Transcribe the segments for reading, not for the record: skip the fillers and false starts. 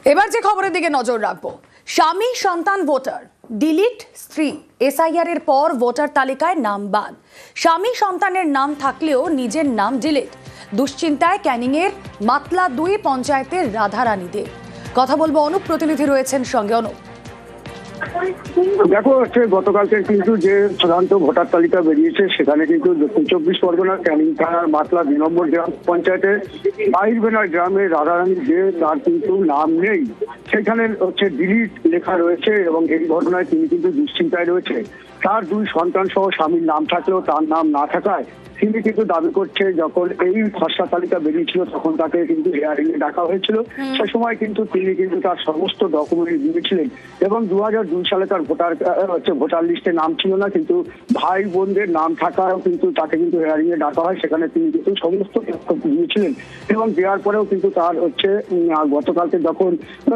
এবার যে খবরের দিকে নজর রাখবো, স্বামী সন্তান ভোটার ডিলিট, স্ত্রী এসআইআর এর পর ভোটার তালিকায় নাম বাদ। স্বামী সন্তানের নাম থাকলেও নিজের নাম ডিলিট। দুশ্চিন্তায় ক্যানিং এর মাতলা 2 পঞ্চায়েতের রাধারানী দে। কথা বলবো, অনুপ প্রতিনিধি রয়েছেন সঙ্গে। অনুপ, দেখো গতকালকে কিন্তু যে চূড়ান্ত ভোটার তালিকা বেরিয়েছে সেখানে কিন্তু দক্ষিণ 24 পরগনার ক্যানিং থানার মাতলা 2 নম্বর গ্রাম পঞ্চায়েতের বাইরবেনার গ্রামের রাধারানী যে তার কিন্তু নাম নেই, সেখানে ডিলিট লেখা রয়েছে এবং এই ঘটনায় তিনি কিন্তু দুশ্চিন্তায় রয়েছে। তার 2 সন্তান সহ স্বামীর নাম থাকলেও তার নাম না থাকায় তিনি কিন্তু দাবি করছে যখন এই খসড়া তালিকা বেরিয়েছিল তখন তাকে কিন্তু হিয়ারিং এ ডাকা হয়েছিল। সে সময় কিন্তু তিনি কিন্তু তার সমস্ত ডকুমেন্ট দিয়েছিলেন এবং 2002 সালে তার ভোটার লিস্টে নাম ছিল না, কিন্তু ভাই বোনদের নাম থাকাও কিন্তু তাকে কিন্তু হিয়ারিং এ ডাকা হয়। সেখানে তিনি কিন্তু সমস্ত তথ্য দিয়েছিলেন এবং দেওয়ার পরেও কিন্তু তার গতকালকে যখন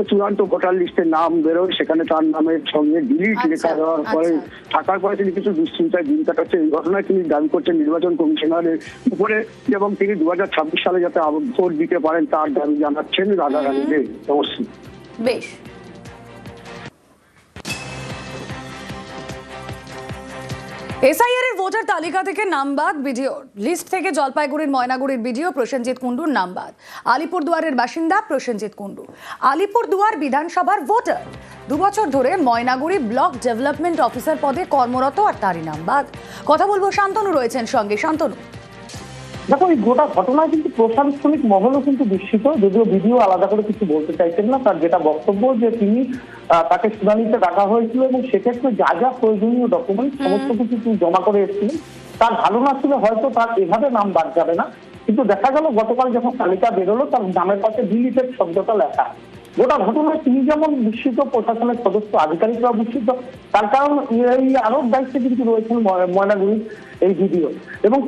চূড়ান্ত ভোটার লিস্টে নাম বেরোয় সেখানে তার নামের সঙ্গে ডিলিট লেখা দেওয়ার পরে থাকার পরে তিনি কিছু দুশ্চিন্তায় দিন কাটাচ্ছে। এই ঘটনায় তিনি দাবি করছেন নির্বাচন কমিশনারের উপরে এবং তিনি 2026 সালে যাতে ভোট দিতে পারেন তার দাবি জানাচ্ছেন রাধারানী দে। অবশ্যই বেশ। এসআইআর এর ভোটার তালিকা থেকে নাম বাদ বিডিওর লিস্ট থেকে জলপাইগুড়ির ময়নাগুড়ির বিডিও প্রসেনজিৎ কুন্ডুর নাম বাদ। আলিপুরদুয়ারের বাসিন্দা প্রসেনজিৎ কুন্ডু আলিপুরদুয়ার বিধানসভার ভোটার। 2 বছর ধরে ময়নাগুড়ি ব্লক ডেভেলপমেন্ট অফিসার পদে কর্মরত, আর তারই নাম বাদ। কথা বলবো, শান্তনু রয়েছেন সঙ্গে। শান্তনু, দেখো, এই গোটা ঘটনায় কিন্তু প্রশাসনিক মহলও কিন্তু বিস্মিত, যদিও ভিডিও আলাদা করে কিছু বলতে চাইছেন না। তার যেটা বক্তব্য যে তিনি তাকে শুনানিতে ডাকা হয়েছিল এবং সেক্ষেত্রে যা যা প্রয়োজনীয় ডকুমেন্ট সমস্ত কিছু তিনি জমা করে এসেছিলেন। তার ধারণা ছিল হয়তো তার এভাবে নাম বাদ যাবে না, কিন্তু দেখা গেল গতকাল যখন তালিকা বেরোলো তার নামের পাশে ডিলিটেড শব্দটা লেখা। গোটা ঘটনায় তিনি যেমন বিস্মিত, প্রশাসনের সদস্য আধিকারিকরা বিস্মিত। তার কারণ এই আরোপ দায়িত্বে কিন্তু রয়েছেন ময়নাগুড়ির এই ভিডিও এবং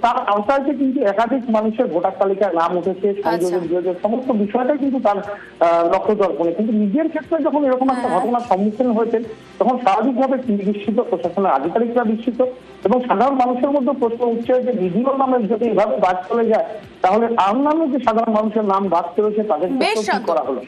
তার আওতায় কিন্তু একাধিক মানুষের ভোটার তালিকায় নাম উঠেছে, সংযোগের সমস্ত বিষয়টাই কিন্তু তার লক্ষ্য দর্পণে। কিন্তু নিজের ক্ষেত্রে যখন এরকম একটা ঘটনার সম্মুখীন হয়েছেন তখন স্বাভাবিকভাবে তিনি বিস্মিত, প্রশাসনের আধিকারিকরা বিস্মিত এবং সাধারণ মানুষের মধ্যে প্রশ্ন উঠছে যে ভিডিও নামের যদি এভাবে বাদ চলে যায় তাহলে অন্যান্য যে সাধারণ মানুষের নাম বাদ চলেছে তাদের ক্ষেত্রে কি করা হলো।